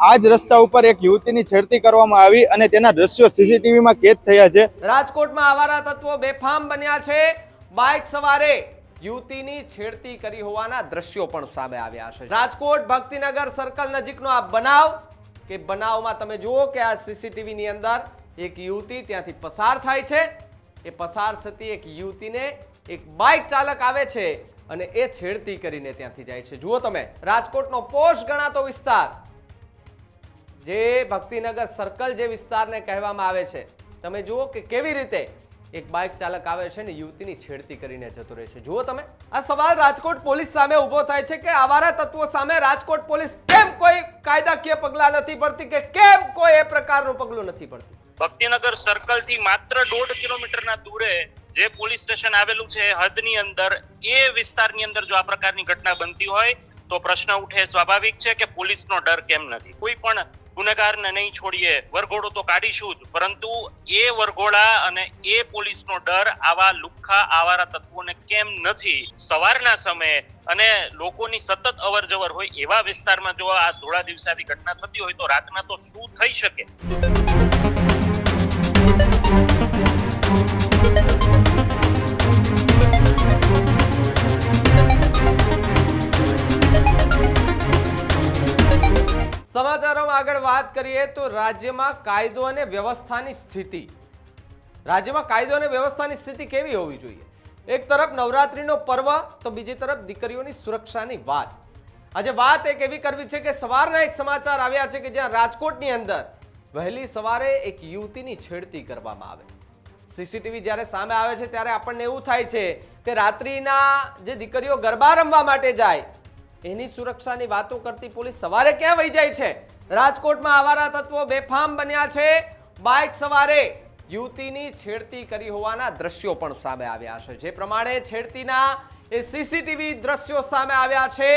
આજ રસ્તા ઉપર એક યુવતીની છેડતી કરવામાં આવી અને તેના દ્રશ્યો સીસીટીવીમાં કેદ થયા છે। રાજકોટમાં આવારા તત્વો બેફામ બન્યા છે। બાઇક સવારે યુવતીની છેડતી કરી હોવાના દ્રશ્યો પણ સામે આવ્યા છે। રાજકોટ ભક્તિનગર સર્કલ નજીકનો આ બનાવ કે બનાવમાં તમે જુઓ કે આ સીસીટીવી ની અંદર એક યુવતી ત્યાંથી પસાર થાય છે। એ પસાર થતી એક યુવતીને એક બાઇક ચાલક આવે છે અને એ છેડતી કરીને ત્યાંથી જાય છે। જુઓ તમે, રાજકોટનો પોશ ગણાતો વિસ્તાર જે ભક્તિનગર સર્કલ જે વિસ્તારને કહેવામાં આવે છે, તમે જુઓ કે કેવી રીતે એક બાઇક ચાલક આવે છે ને યુવતીની છેડતી કરીને જતો રહે છે। જુઓ તમે, આ સવાલ રાજકોટ પોલીસ સામે ઉભો થાય છે કે આવારા તત્વો સામે રાજકોટ પોલીસ કેમ કોઈ કાયદાકીય પગલાં નથી ભરતી કે કેમ કોઈ એ પ્રકારનું પગલું નથી ભરતી। ભક્તિનગર સર્કલ થી માત્ર 1.5 કિલોમીટરના દૂરે જે પોલીસ સ્ટેશન આવેલું છે હદની અંદર, એ વિસ્તારની અંદર જો આ પ્રકારની ઘટના બનતી હોય તો પ્રશ્ન ઉઠે સ્વાભાવિક છે કે પોલીસનો ડર કેમ નથી। કોઈ પણ ગુનેગારને નહીં છોડીએ, વરઘોડો તો કાઢીશું જ, પરંતુ એ વરઘોડા અને એ પોલીસનો ડર આવા લુખ્ખા આવારા તત્વોને કેમ નથી। સવારના સમયે અને લોકોની સતત અવરજવર હોય એવા વિસ્તારમાં જો આ ધોળા દિવસે આવી ઘટના થતી હોય તો રાતના તો શું થઈ શકે। સમાચારોમાં આગળ વાત કરીએ તો રાજ્યમાં કાયદો અને વ્યવસ્થાની સ્થિતિ કેવી હોવી જોઈએ। એક તરફ નવરાત્રીનો પર્વ તો બીજી તરફ દીકરીઓની સુરક્ષાની વાત। આજે વાત એક એવી કરવી છે કે સવારના એક સમાચાર આવ્યા છે કે જ્યાં રાજકોટની અંદર વહેલી સવારે એક યુવતીની છેડતી કરવામાં આવે। સીસીટીવી જ્યારે સામે આવે છે ત્યારે આપણને એવું થાય છે કે રાત્રિના જે દીકરીઓ ગરબા રમવા માટે જાય એની સુરક્ષાની વાતો કરતી પોલીસ સવારે ક્યાં વહી જાય છે। રાજકોટમાં આવારા તત્વો બેફામ બન્યા છે। બાઇક સવારે યુવતીની છેડતી કરી હોવાના દ્રશ્યો પણ સામે આવ્યા છે। જે પ્રમાણે છેડતીના એ સીસીટીવી દ્રશ્યો સામે આવ્યા છે,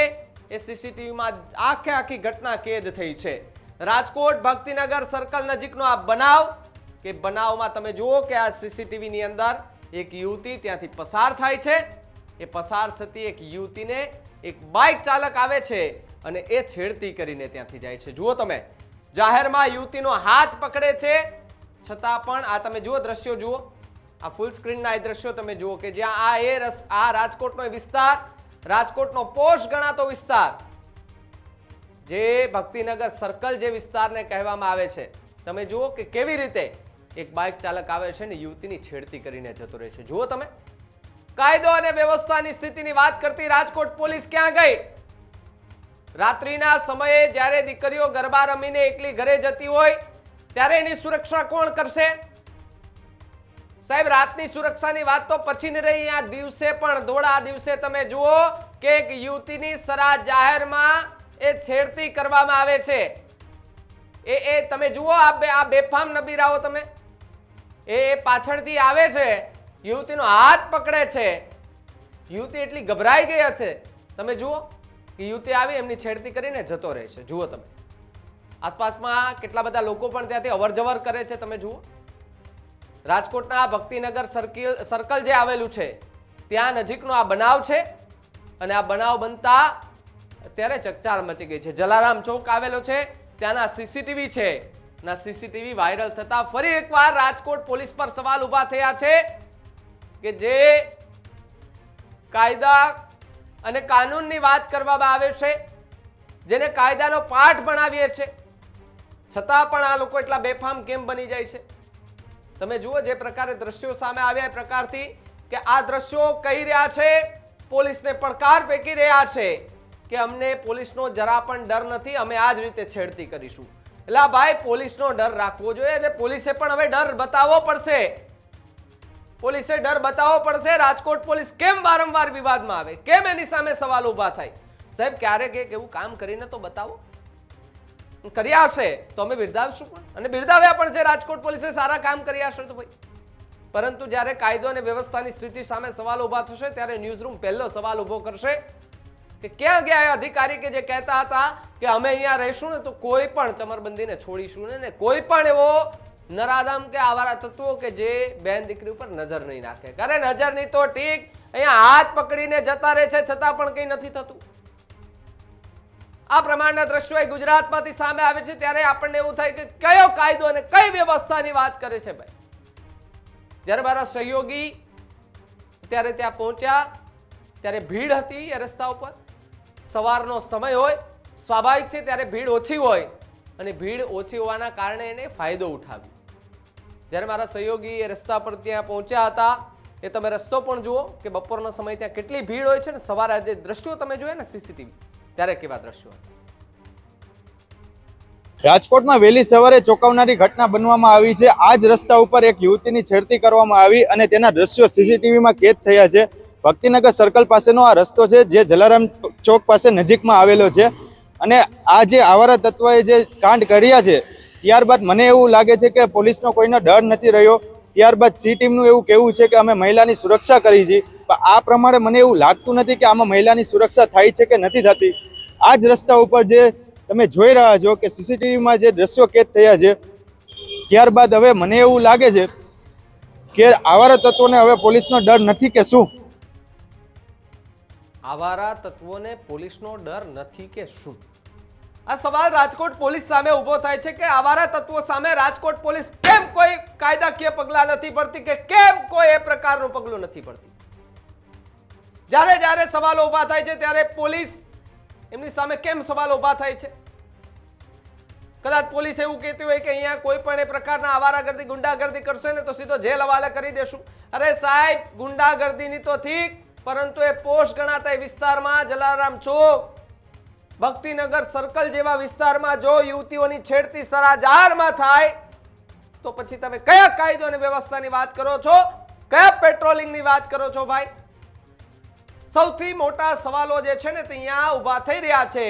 એ સીસીટીવીમાં આખી ઘટના કેદ થઈ છે। રાજકોટ ભક્તિનગર સર્કલ નજીકનો આ બનાવ કે બનાવમાં તમે જુઓ કે આ સીસીટીવી ની અંદર એક યુવતી ત્યાંથી પસાર થાય છે। એ પસાર થતી એક યુવતીને એક બાઇક ચાલક આવે છે અને એ છેડતી કરીને ત્યાંથી જાય છે। જુઓ તમે, જાહેરમાં યુવતીનો હાથ પકડે છે છતાં પણ આ તમે જુઓ દ્રશ્યો, જુઓ આ ફૂલ સ્ક્રીનના એ દ્રશ્યો તમે જુઓ કે જ્યાં આ રાજકોટનો વિસ્તાર, રાજકોટનો પોશ ગણાતો વિસ્તાર જે ભક્તિનગર સર્કલ જે વિસ્તારને કહેવામાં આવે છે, તમે જુઓ કે કેવી રીતે એક બાઇક ચાલક આવે છે ને યુવતીની છેડતી કરીને જતો રહે છે। જુઓ તમે, કાયદો અને વ્યવસ્થાની સ્થિતિની વાત કરતી રાજકોટ પોલીસ ક્યાં ગઈ? રાત્રિના સમયે જ્યારે દીકરીઓ ગરબા રમીને એકલી ઘરે જતી હોય ત્યારે એની સુરક્ષા કોણ કરશે? સાહેબ, રાતની સુરક્ષાની વાત તો પછીની રહી, આ દિવસે પણ ધોળા દિવસે તમે જુઓ કે એક યુવતીની સરા જાહેરમાં એ છેડતી કરવામાં આવે છે। એ તમે જુઓ આ બેફામ નબીરાઓ, તમે એ પાછળથી આવે છે, યુવતીનો હાથ પકડે છે, યુવતી એટલી ગભરાઈ ગઈ હશે, તમે જુઓ કે યુવતી આવી એમની છેડતી કરીને જતો રહે છે। જુઓ તમે, આસપાસમાં કેટલા બધા લોકો પણ ત્યાંથી અવરજવર કરે છે, તમે જુઓ। રાજકોટના ભક્તિનગર સર્કલ જે આવેલું છે ત્યાં નજીકનો આ બનાવ છે અને આ બનાવ બનતા અત્યારે ચકચાર મચી ગઈ છે। જલારામ ચોક આવેલો છે, ત્યાંના સીસીટીવી છે, ના સીસીટીવી વાયરલ થતા ફરી એકવાર રાજકોટ પોલીસ પર સવાલ ઉભા થયા છે કે જે કાયદા અને કાનૂનની વાત કરવામાં આવે છે, જેને કાયદાનો પાઠ ભણાવીએ છે, છતાં પણ આ લોકો એટલા બેફામ કેમ બની જાય છે? તમે જુઓ જે પ્રકારે દ્રશ્યો સામે આવ્યા એ પ્રકારથી કે આ દ્રશ્યો કહી રહ્યા છે, પોલીસને પડકાર ફેંકી રહ્યા છે કે અમને પોલીસનો જરા પણ ડર નથી, અમે આ જ રીતે છેડતી કરીશું। એટલે ભાઈ, પોલીસનો ડર રાખવો જોઈએ અને પોલીસે પણ હવે ડર બતાવવો પડશે। પોલીસે ડર બતાવવો પડશે। રાજકોટ પોલીસ કેમ વારંવાર વિવાદમાં આવે, કેમ એની સામે સવાલ ઉભા થાય? સાહેબ, ક્યારેક એક એવું કામ કરીને તો બતાવો। કર્યા હશે તો અમે બિરદાવશું પણ, અને બિરદાવ્યા પણ છે। રાજકોટ પોલીસે સારા કામ કર્યા હશે તો ભાઈ, પરંતુ જ્યારે કાયદો અને વ્યવસ્થાની સ્થિતિ સામે સવાલ ઉભા થશે ત્યારે ન્યૂઝરૂમ પહેલો સવાલ ઉભો કરશે કે ક્યાં ગયા એ અધિકારી કે જે કહેતા હતા કે અમે અહીંયા રહીશું ને તો કોઈ પણ ચમરબંધીને છોડીશું ને કોઈ પણ એવો નરાધમ કે આવારા તત્વો કે જે બેન દીકરી ઉપર નજર નહીં નાખે। કરે નજર નહીં તો ઠીક, અહીંયા હાથ પકડીને જતા રહે છે છતાં પણ કંઈ નથી થતું। આ પ્રમાણના દ્રશ્યો ગુજરાતમાંથી સામે આવે છે ત્યારે આપણને એવું થાય કે કયો કાયદો અને કઈ વ્યવસ્થાની વાત કરે છે ભાઈ. જ્યારે મારા સહયોગી ત્યારે ત્યાં પહોંચ્યા ત્યારે ભીડ હતી એ રસ્તા ઉપર. સવારનો સમય હોય, સ્વાભાવિક છે ત્યારે ભીડ ઓછી હોય અને ભીડ ઓછી હોવાના કારણે એને ફાયદો ઉઠાવ્યો. જ્યારે મારા સહયોગી એ રસ્તા પર ત્યાં પહોંચ્યા હતા એ તમે રસ્તો પણ જુઓ કે બપોરના સમય ત્યાં કેટલી ભીડ હોય છે ને સવારે જે દ્રશ્યો તમે જોયા ને સીસીટીવી ત્યારે કેવા દ્રશ્યો. રાજકોટમાં વહેલી સવારે ચોંકાવનારી ઘટના બનવામાં આવી છે. આ જ રસ્તા ઉપર એક યુવતીની છેડતી કરવામાં આવી અને તેના દ્રશ્યો સીસીટીવીમાં કેદ થયા છે. ભક્તિનગર સર્કલ પાસેનો આ રસ્તો છે જે જલારામ ચોક પાસે નજીકમાં આવેલો છે અને આ જે આવારા તત્વએ જે કાંડ કર્યા છે ત્યારબાદ મને એવું લાગે છે કે પોલીસનો કોઈનો ડર નથી રહ્યો. ત્યારબાદ સી ટીમનું એવું કહેવું છે કે અમે મહિલાની સુરક્ષા કરી છે, પણ આ પ્રમાણે મને એવું લાગતું નથી કે આમાં મહિલાની સુરક્ષા થાય છે કે નથી થતી. આ જ રસ્તા ઉપર જે તમે જોઈ રહ્યા છો કે સીસીટીવીમાં જે દ્રશ્યો કેદ થયા છે ત્યારબાદ હવે મને એવું લાગે છે કે આવારા તત્વોને હવે પોલીસનો ડર નથી કે શું? આવારા તત્વોને પોલીસનો ડર નથી કે શું? આ સવાલ રાજકોટ પોલીસ સામે ઉભો થાય છે કે આવારા તત્વો સામે રાજકોટ પોલીસ કેમ કોઈ કાયદાકીય પગલાં નથી ભરતી કે કેમ કોઈ એ પ્રકારનું પગલું નથી ભરતી. જ્યારે જ્યારે સવાલો ઉભા થાય છે ત્યારે પોલીસ એમની સામે કેમ સવાલ ઉભા થાય છે? કદાચ પોલીસ એવું કહેતી હોય કે અહીંયા કોઈ પણ એ પ્રકારના આવારાગર્દી ગુંડાગર્દી કરશે ને તો સીધો જેલ હવાલે કરી દેશું. અરે સાહેબ, ગુંડાગર્દીની તો ઠીક, પરંતુ એ પોસ્ટ ગણાતા વિસ્તારમાં જલારામ ચોક, ભક્તિનગર સર્કલ જેવા વિસ્તારમાં જો યુવતીઓની છેડતી સરાજારમાં થાય તો પછી તમે કયા કાયદો અને વ્યવસ્થાની વાત કરો છો? કયા પેટ્રોલિંગની વાત કરો છો ભાઈ? સૌથી મોટા સવાલો જે છે ને ત્યાં ઉભા થઈ રહ્યા છે.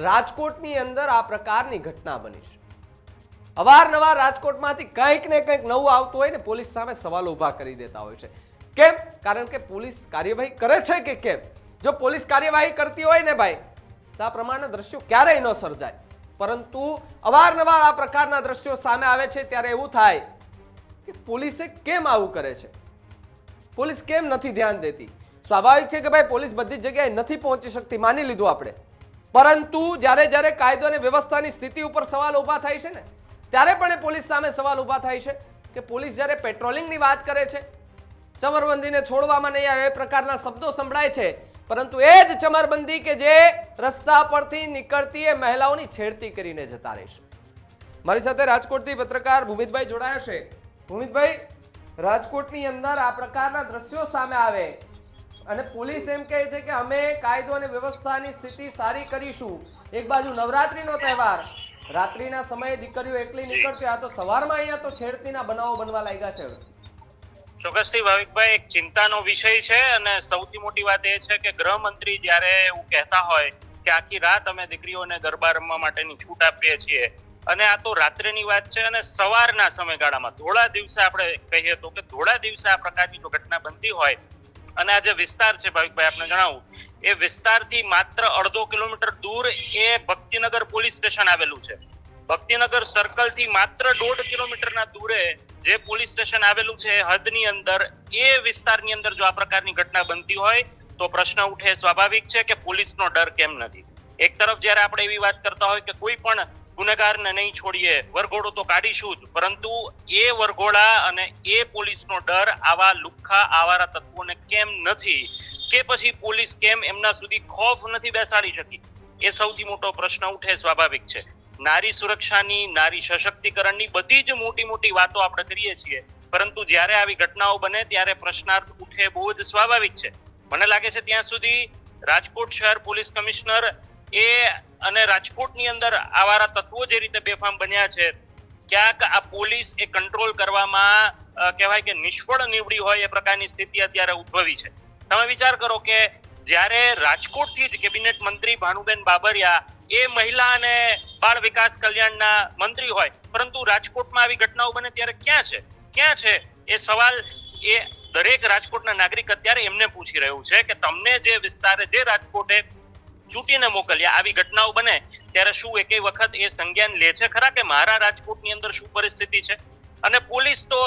રાજકોટની અંદર આ પ્રકારની ઘટના બની છે. અવારનવાર રાજકોટમાંથી કંઈક ને કંઈક નવું આવતું હોય ને પોલીસ સામે સવાલો ઉભા કરી દેતા હોય છે. કેમ? કારણ કે પોલીસ કાર્યવાહી કરે છે કે કેમ? જો પોલીસ કાર્યવાહી કરતી હોય ને ભાઈ તો આ પ્રમાણના દ્રશ્યો ક્યારેય ન સર્જાય. પરંતુ અવારનવાર આ પ્રકારના દ્રશ્યો સામે આવે છે ત્યારે એવું થાય કે પોલીસે કેમ આવું કરે છે? પોલીસ કેમ નથી ધ્યાન દેતી? સ્વાભાવિક છે કે ભાઈ પોલીસ બધી જગ્યાએ નથી પહોંચી શકતી, માની લીધું આપણે. પરંતુ જ્યારે જ્યારે કાયદો અને વ્યવસ્થાની સ્થિતિ ઉપર સવાલ ઉભા થાય છે ને ત્યારે પણ એ પોલીસ સામે સવાલ ઉભા થાય છે કે પોલીસ જ્યારે પેટ્રોલિંગની વાત કરે છે, ચમરબંધીને છોડવામાં નહીં આવે એ પ્રકારના શબ્દો સંભળાય છે, પરંતુ એ જ ચમરબંધી કે જે રસ્તા પરથી નીકળતી એ મહિલાઓની છેડતી કરીને જતા રહેશે. મારી સાથે રાજકોટથી પત્રકાર ભૂમિતભાઈ જોડાયા છે. ભૂમિતભાઈ, રાજકોટની અંદર આ પ્રકારના દ્રશ્યો સામે આવે અને પોલીસ એમ કહે છે કે અમે કાયદો અને વ્યવસ્થાની સ્થિતિ સારી કરીશું. એક બાજુ નવરાત્રીનો તહેવાર, રાત્રિના સમયે દીકરીઓ એકલી નીકળતી, આ તો સવારમાં અહીંયા તો છેડતીના બનાવો બનવા લાગ્યા છે. ચોક્કસથી ભાવિકભાઈ, એક ચિંતાનો વિષય છે અને સૌથી મોટી વાત એ છે કે ગૃહમંત્રી જ્યારે એવું કહેતા હોય કે આખી રાત અમે દીકરીઓને ગરબા રમવા માટેની છૂટ આપીએ છીએ અને આ તો રાત્રિની વાત છે અને સવારના સમયગાળામાં ધોળા દિવસે આપણે કહીએ તો કે ધોળા દિવસે આ પ્રકારની જો ઘટના બનતી હોય અને આ જે વિસ્તાર છે ભાવિકભાઈ આપને જણાવું, એ વિસ્તારથી માત્ર 1.5 કિલોમીટર દૂર એ ભક્તિનગર પોલીસ સ્ટેશન આવેલું છે. ભક્તિનગર સર્કલ થી માત્ર 1.5 કિલોમીટરના દૂરે જે પોલીસ સ્ટેશન આવેલું છે હદની અંદર, એ વિસ્તારની અંદર જો આ પ્રકારની ઘટના બનતી હોય તો પ્રશ્ન ઉઠે સ્વાભાવિક છે કે પોલીસનો ડર કેમ નથી. એક તરફ જ્યારે આપણે એવી વાત કરતા હોય કે કોઈ પણ ગુનેગારને નહીં છોડીએ, વરઘોડો તો કાઢીશું જ, પરંતુ એ વરઘોડા અને એ પોલીસનો ડર આવા લુખ્ખા આવારા તત્વોને કેમ નથી કે પછી પોલીસ કેમ એમના સુધી ખોફ નથી બેસાડી શકી, એ સૌથી મોટો પ્રશ્ન ઉઠે સ્વાભાવિક છે. નારી સુરક્ષાની, નારી સશક્તિકરણની બધી જ મોટી મોટી વાતો આપણે કરીએ છીએ, પરંતુ જ્યારે આવી ઘટનાઓ બને ત્યારે પ્રશ્નાર્થ ઉઠે બહુ જ સ્વાભાવિક છે. મને લાગે છે ત્યાં સુધી રાજકોટ શહેર પોલીસ કમિશનર અને રાજકોટની અંદર આવારા તત્વો જે રીતે બેફામ બન્યા છે, ક્યાંક આ પોલીસ એ કંટ્રોલ કરવામાં કહેવાય કે નિષ્ફળ નીવડી હોય એ પ્રકારની સ્થિતિ અત્યારે ઉદ્ભવી છે. તમે વિચાર કરો કે જ્યારે રાજકોટથી જ કેબિનેટ મંત્રી ભાનુબેન બાબરિયા એ મહિલા અને બાળ વિકાસ કલ્યાણના મંત્રી હોય, પરંતુ રાજકોટમાં આવી ઘટનાઓ બને ત્યારે ક્યાં છે એ સવાલ એ દરેક રાજકોટના નાગરિક અત્યારે એમને પૂછી રહ્યું છે કે તમને જે વિસ્તારે, જે રાજકોટે ચૂંટીને મોકલ્યા, આવી ઘટનાઓ બને ત્યારે શું એકેય વખત એ સંજ્ઞાન લે છે ખરા કે મારા રાજકોટની અંદર શું પરિસ્થિતિ છે? અને પોલીસ તો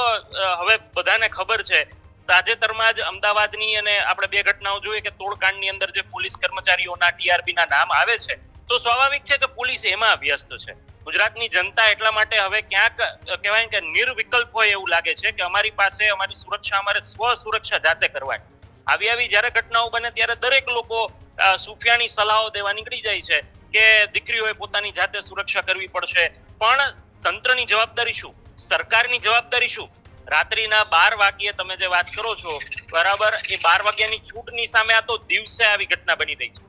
હવે બધાને ખબર છે, તાજેતરમાં જ અમદાવાદની અને આપણે 2 ઘટનાઓ જોઈએ કે તોડકાંડની અંદર જે પોલીસ કર્મચારીઓના TRB ના નામ આવે છે, તો સ્વાભાવિક છે કે પોલીસ એમાં વ્યસ્ત છે. ગુજરાતની જનતા એટલા માટે હવે ક્યાંક કહેવાય કે નિર્વિકલ્પ હોય એવું લાગે છે કે અમારી પાસે અમારી સુરક્ષા અમારે સ્વ સુરક્ષા જાતે કરવાની. આવી જ્યારે ઘટનાઓ બને ત્યારે દરેક લોકો સુફિયાની સલાહો દેવા નીકળી જાય છે કે દીકરીઓએ પોતાની જાતે સુરક્ષા કરવી પડશે. પણ તંત્રની જવાબદારી શું, સરકારની જવાબદારી શું? રાત્રિના 12 વાગ્યે તમે જે વાત કરો છો બરાબર, એ 12 વાગ્યાની છૂટની સામે આ તો દિવસે આવી ઘટના બની રહી છે.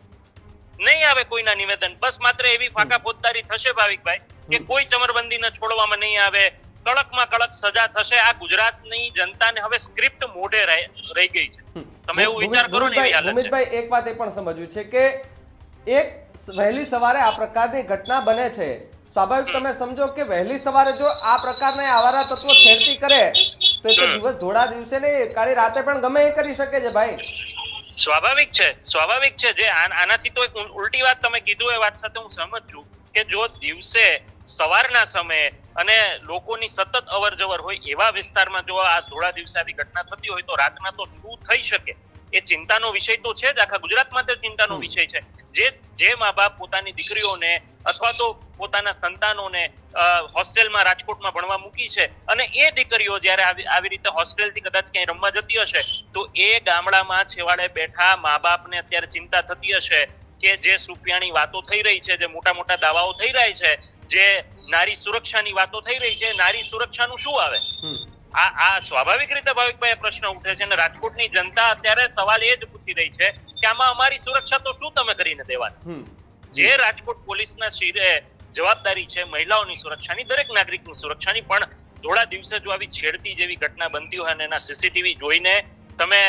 નહીં આવે કોઈના નિવેદન, બસ માત્ર એવી ફાંકા ફોજદારી થશે ભાવિકભાઈ કે કોઈ ચમરબંધીને છોડવામાં નહીં આવે, કડકમાં કડક સજા થશે. આ ગુજરાતની જનતાને હવે સ્ક્રિપ્ટ મોઢે રહી ગઈ છે. તમે એવું વિચાર કરો ને એવી હાલત છે. ભૂમિતભાઈ, એક વાત એ પણ સમજવું છે કે એક વહેલી સવારે આ પ્રકારની ઘટના બને છે, સ્વાભાવિક તમે સમજો કે વહેલી સવારે જો આ પ્રકારના આવારા તત્વો છેડતી કરે તો એ તો દિવસ ધોળા દિવસે નહીં, કાળી રાતે પણ ગમે એ કરી શકે છે ભાઈ. સ્વાભાવિક છે. જે આનાથી તો એક ઉલટી વાત તમે કીધું, એ વાત સાથે હું સહમત છું કે જો દિવસે સવારના સમયે અને લોકોની સતત અવર જવર હોય એવા વિસ્તારમાં જો આ ધોળા દિવસે આવી ઘટના થતી હોય તો રાતના તો શું થઈ શકે એ ચિંતાનો વિષય તો છે જ. આખા ગુજરાત માટે ચિંતાનો વિષય છે. જે મા બાપ પોતાની દીકરીઓને અથવા તો પોતાના સંતાનોને હોસ્ટેલમાં રાજકોટમાં ભણવા મૂકી છે અને એ દીકરીઓ જ્યારે આવી રીતે હોસ્ટેલથી કદાચ ક્યાંય રમવા જતી હશે તો એ ગામડામાં છેવાડે બેઠા મા બાપને અત્યારે ચિંતા થતી હશે કે જે સુફિયાની વાતો થઈ રહી છે, જે મોટા મોટા દાવાઓ થઈ રહ્યા છે, જે નારી સુરક્ષાની વાતો થઈ રહી છે, નારી સુરક્ષાનું શું આવે? આ સ્વાભાવિક રીતે ભાવિકભાઈ પ્રશ્ન ઉઠે છે અને રાજકોટની જનતા અત્યારે સવાલ એ જ પૂછી રહી છે કે આમાં અમારી સુરક્ષા તો શું તમે કરીને દેવાના? જે રાજકોટ પોલીસના શિરે જવાબદારી છે મહિલાઓની સુરક્ષાની, દરેક નાગરિકની સુરક્ષાની, પણ થોડા દિવસે જો આવી છેડતી જેવી ઘટના બનતી હોય અને એના સીસીટીવી જોઈને તમે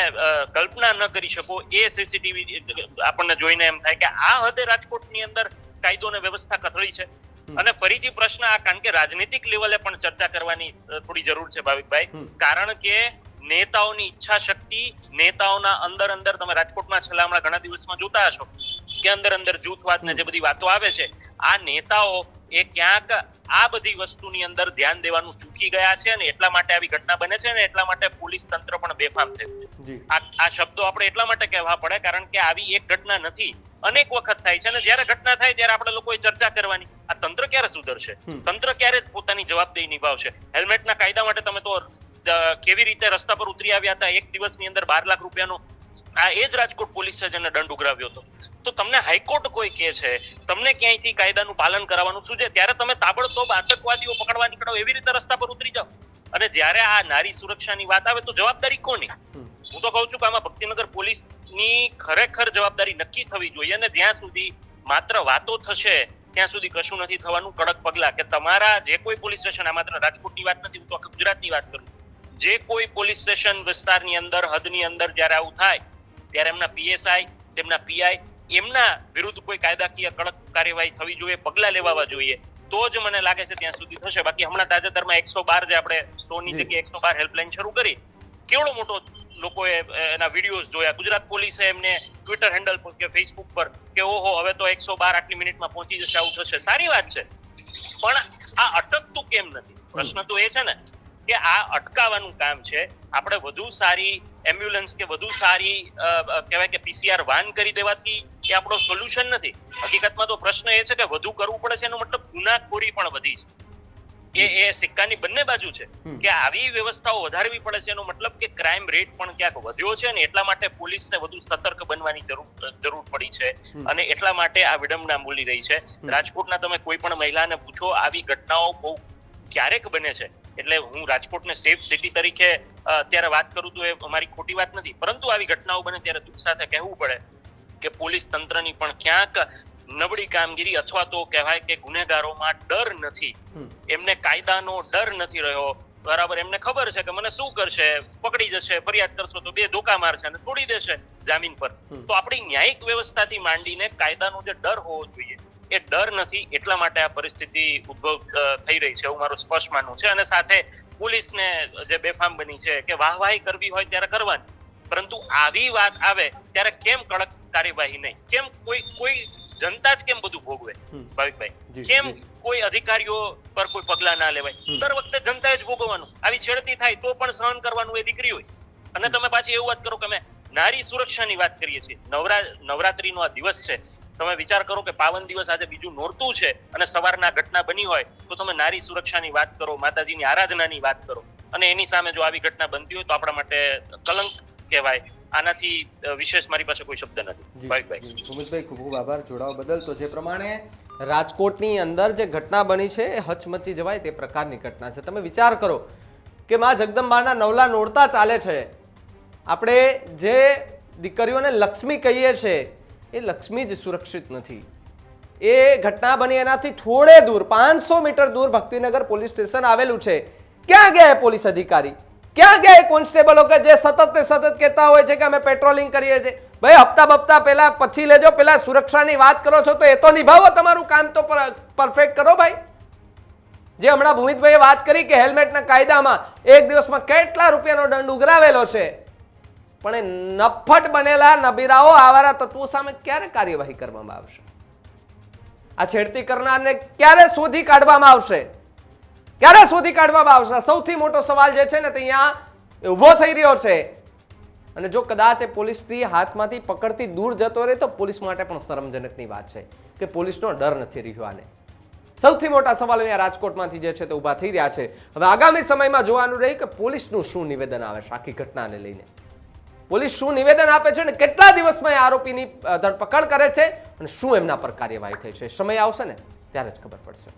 કલ્પના ન કરી શકો, એ સીસીટીવી આપણને જોઈને એમ થાય કે આ હદે રાજકોટની અંદર કાયદો અને વ્યવસ્થા કથળી છે. અને ફરીથી પ્રશ્ન આ, કારણ કે રાજનીતિક લેવલે પણ ચર્ચા કરવાની થોડી જરૂર છે ભાવિકભાઈ, કારણ કે નેતાઓની ઈચ્છા શક્તિ, નેતાઓના અંદર તમે રાજકોટમાં છેલ્લા હમણાં ઘણા દિવસમાં જોતા હશો કે અંદર જૂથવાદ ને જે બધી વાતો આવે છે, આ નેતાઓ એ ક્યાંક આ બધી વસ્તુની અંદર ધ્યાન દેવાનું ચૂકી ગયા છે અને એટલા માટે આવી ઘટના બને છે ને એટલા માટે પોલીસ તંત્ર પણ બેફામ થયું છે. આ શબ્દો આપણે એટલા માટે કહેવા પડે કારણ કે આવી એક ઘટના નથી, અનેક વખત થાય છે અને જ્યારે ઘટના થાય ત્યારે આપણે લોકોએ ચર્ચા કરવાની. આ તંત્ર ક્યારે સુધરશે? તંત્ર ક્યારે પોતાની જવાબદારી નિભાવશે? હેલ્મેટના કાયદા માટે તમે તો કેવી રીતે રસ્તા પર ઉતરી આવ્યા હતા, એક દિવસની અંદર 12 લાખ રૂપિયાનો આ એ જ રાજકોટ પોલીસ છે જેને દંડ ઉઘરાવ્યો હતો. તો તમને હાઈકોર્ટ કોઈ કહે છે, તમને ક્યાંયથી કાયદાનું પાલન કરવાનું શું છે, ત્યારે તમે તાબડતોબ આતંકવાદીઓ પકડવા નીકળો એવી રીતે રસ્તા પર ઉતરી જાઓ. અને જ્યારે આ નારી સુરક્ષાની વાત આવે તો જવાબદારી કોની? હું તો કહું છું કે આમાં ભક્તિનગર પોલીસની ખરેખર જવાબદારી નક્કી થવી જોઈએ અને જ્યાં સુધી માત્ર વાતો થશે ત્યાં સુધી કશું નથી થવાનું. કડક પગલા કે તમારા જે કોઈ પોલીસ સ્ટેશન, આ માત્ર રાજકોટની વાત નથી, હું તો ગુજરાતની વાત કરું, જે કોઈ પોલીસ સ્ટેશન વિસ્તારની અંદર હદની અંદર જ્યારે આવું થાય ત્યારે એમના પીએસઆઈ, તેમના પીઆઈ, એમના વિરુદ્ધ કોઈ કાયદાકીય કડક કાર્યવાહી થવી જોઈએ, પગલા લેવા જોઈએ, તો જ મને લાગે છે ત્યાં સુધી થશે. બાકી હમણાં તાજેતરમાં 112 જે આપણે 100 ની જગ્યાએ 112 હેલ્પલાઇન શરૂ કરી, કેવડો મોટો લોકોએ એના વિડીયોઝ જોયા. ગુજરાત પોલીસે એમને ટ્વિટર હેન્ડલ પર કે ફેસબુક પર કે ઓહો હવે તો 112 આટલી મિનિટમાં પહોંચી જશે, આવું થશે. સારી વાત છે, પણ આ અટકતું કેમ નથી? પ્રશ્ન તો એ છે ને કે આ અટકાવવાનું કામ છે. આપણે વધુ સારી એમ્બ્યુલન્સ કે વધુ સારી કહેવાય કે પીસીઆર વાન કરી દેવાથી એ આપણો સોલ્યુશન નથી. હકીકતમાં તો પ્રશ્ન એ છે કે વધુ કરવું પડે છે, એનો મતલબ ગુનાખોરી પણ વધી છે. એ સિક્કાની બંને બાજુ છે કે આવી વ્યવસ્થાઓ વધારવી પડે છે, એનો મતલબ કે ક્રાઇમ રેટ પણ ક્યાંક વધ્યો છે અને એટલા માટે પોલીસને વધુ સતર્ક બનવાની જરૂર પડી છે અને એટલા માટે આ વિડંબના બોલી રહી છે. રાજકોટના તમે કોઈ પણ મહિલાને પૂછો, આવી ઘટનાઓ બહુ ક્યારેક બને છે. એટલે હું રાજકોટને સેફ સિટી તરીકે અત્યારે વાત કરું તો એ અમારી ખોટી વાત નથી, પરંતુ આવી ઘટનાઓ બને ત્યારે દુઃખ સાથે કહેવું પડે કે પોલીસ તંત્રની પણ ક્યાંક નબળી કામગીરી અથવા તો કહેવાય કે ગુનેગારોમાં ડર નથી, એમને કાયદાનો ડર નથી રહ્યો. બરાબર, એમને ખબર છે કે મને શું કરશે, પકડી જશે, ફરિયાદ કરશો તો 2 ધોકા મારશે અને છોડી દેશે જામીન પર. તો આપણી ન્યાયિક વ્યવસ્થાથી માંડીને કાયદાનો જે ડર હોવો જોઈએ એ ડર નથી, એટલા માટે આ પરિસ્થિતિ ઉદ્ભવ થઈ રહી છે એવું મારું સ્પષ્ટ માનવું છે. અને સાથે પોલીસને જે બેફામ બની છે કે વાહવાહી કરવી હોય ત્યારે કરવાની, પરંતુ આવી વાત આવે ત્યારે કેમ કડક કાર્યવાહી નહીં? કેમ કોઈ જનતા જ કેમ બધું ભોગવે? ભાવિકભાઈ, કેમ કોઈ અધિકારીઓ પર કોઈ પગલા ના લેવાય? દર વખતે જનતાએ જ ભોગવવાનું. આવી છેડતી થાય તો પણ સહન કરવાનું એ દીકરી હોય. અને તમે પાછી એવું વાત કરો કે અમે નારી સુરક્ષાની વાત કરીએ છીએ. નવરાત્રીનો આ દિવસ છે, તમે વિચાર કરો કે પાવન દિવસ આજે બીજું નોરતું છે અને સવારના ઘટના બની હોય તો તમે નારી સુરક્ષાની વાત કરો, માતાજીની આરાધનાની વાત કરો, અને એની સામે જો આવી ઘટના બનતી હોય તો આપણા માટે કલંક કહેવાય. આનાથી વિશેષ મારી પાસે કોઈ શબ્દ નથી. ભાઈ ભૂમિતભાઈ ખૂબ ખૂબ આભાર જોડાવા બદલ. તો જે પ્રમાણે રાજકોટની અંદર જે ઘટના બની છે એ હચમચી જવાય તે પ્રકારની ઘટના છે. તમે વિચાર કરો કે માં જગદંબાના નવલા નોરતા ચાલે છે. આપણે જે દીકરીઓને લક્ષ્મી કહીએ છીએ એ લક્ષ્મી જ સુરક્ષિત નથી. એ ઘટના બની એનાથી થોડે દૂર 500 મીટર દૂર ભક્તિનગર પોલીસ સ્ટેશન આવેલું છે. ક્યાં ગયા એ પોલીસ અધિકારી, ક્યાં ગયા એ કોન્સ્ટેબલો કે જે સતત ને સતત કહેતા હોય છે કે અમે પેટ્રોલિંગ કરીએ છીએ? ભાઈ હપ્તા બપ્તા પહેલા પછી લેજો, પહેલા સુરક્ષાની વાત કરો છો તો એ તો નિભાવો, તમારું કામ તો પરફેક્ટ કરો ભાઈ. જે હમણાં ભૂમિતભાઈએ વાત કરી કે હેલ્મેટના કાયદામાં એક દિવસમાં કેટલા રૂપિયાનો દંડ ઉઘરાવેલો છે, પણ એ નફ્ફટ બનેલા નબીરાઓ આવારા તત્વો સામે ક્યારે કાર્યવાહી કરવામાં આવશે? આ છેડતી કરનારને ક્યારે શોધી કાઢવામાં આવશે? ક્યારે શોધી કાઢવામાં આવશે? સૌથી મોટો સવાલ જે છે ને તે અહીંયા ઉભો થઈ રહ્યો છે. અને જો કદાચ એ પોલીસથી હાથમાંથી પકડથી દૂર જતો રહે તો પોલીસ માટે પણ શરમજનકની વાત છે કે પોલીસનો ડર નથી રહ્યો. આને સૌથી મોટા સવાલ અહીંયા રાજકોટમાંથી જે છે તે ઉભા થઈ રહ્યા છે. હવે આગામી સમયમાં જોવાનું રહ્યું કે પોલીસનું શું નિવેદન આવે છે આખી ઘટનાને લઈને. પોલીસ શું નિવેદન આપે છે અને કેટલા દિવસમાં એ આરોપીની ધરપકડ કરે છે અને શું એમના પર કાર્યવાહી થઈ છે. સમય આવશે ને ત્યારે જ ખબર પડશે.